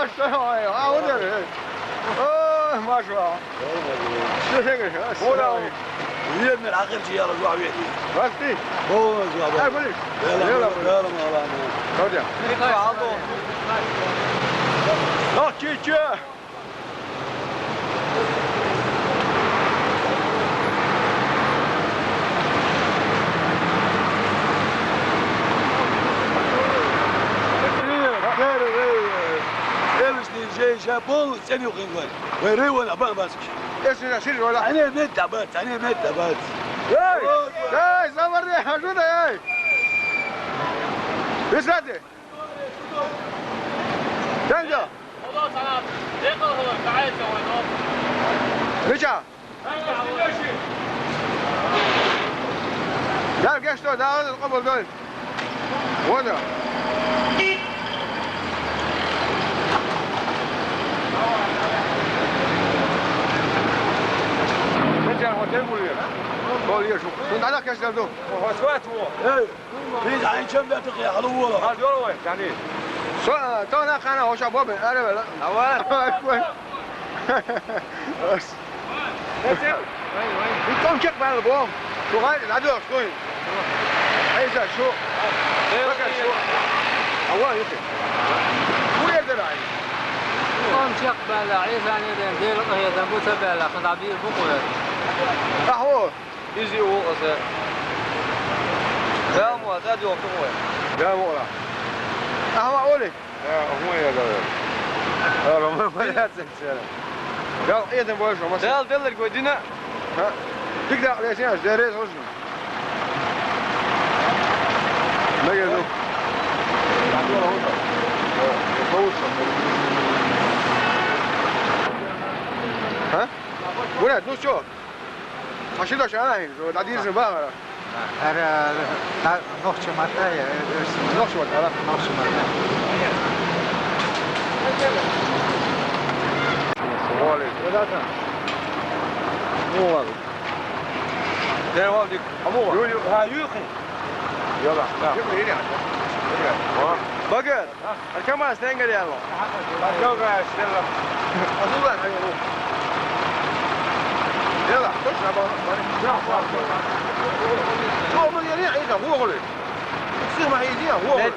اشترى يا ودري ما شاء الله شو هيك شو ولا هي من العقل شيء يلا جوا بيتي بس هو جوا هاي بلش يلا يلا والله رجع لا تشي جاي شابول ثاني وخنقول ويري ولا بامسك ايش نشيل ولا انا متعبت انا متعبت اي زمرني حجوده اي ايش هذا تنجا خلاص انا دقيقه هو تعال رجع لا الجيش ده القبل دول وانا كنت على كاش دردو هو سوات هو ايه في عين شم لا تقي على والله هذا ولا وين يعني شو تونا انا هو شباب انا لا اول بس يكون شق بعد البوم شو غاي العدو شوي اي شو شو اول يمكن مو يقدر عليه قام شق بلا عيسى يعني دير هي ذنبو تبع خد عبير بقول هو يجي هو أصلا لا مو هذا جو كم لا مو لا هو أولي هو يا دولار ما يحسن لا إيه تبغى شو مثلا لا دلر قدينا ها تقدر ليش يا زيريز وزن ما يدو ها وين دوس شو عشان ده شغال العديد الباغرة أنا نخش متى نخش ولا نخش متى سوالي ثلاثة مو والله ده والدك أبوه يو ها يوخي يلا يلا هنا بقر الكاميرا استنقل يلا يلا يلا أصلا يلا خش هو مليانين عيدة هو غلط تصير ما هي دي هو غلط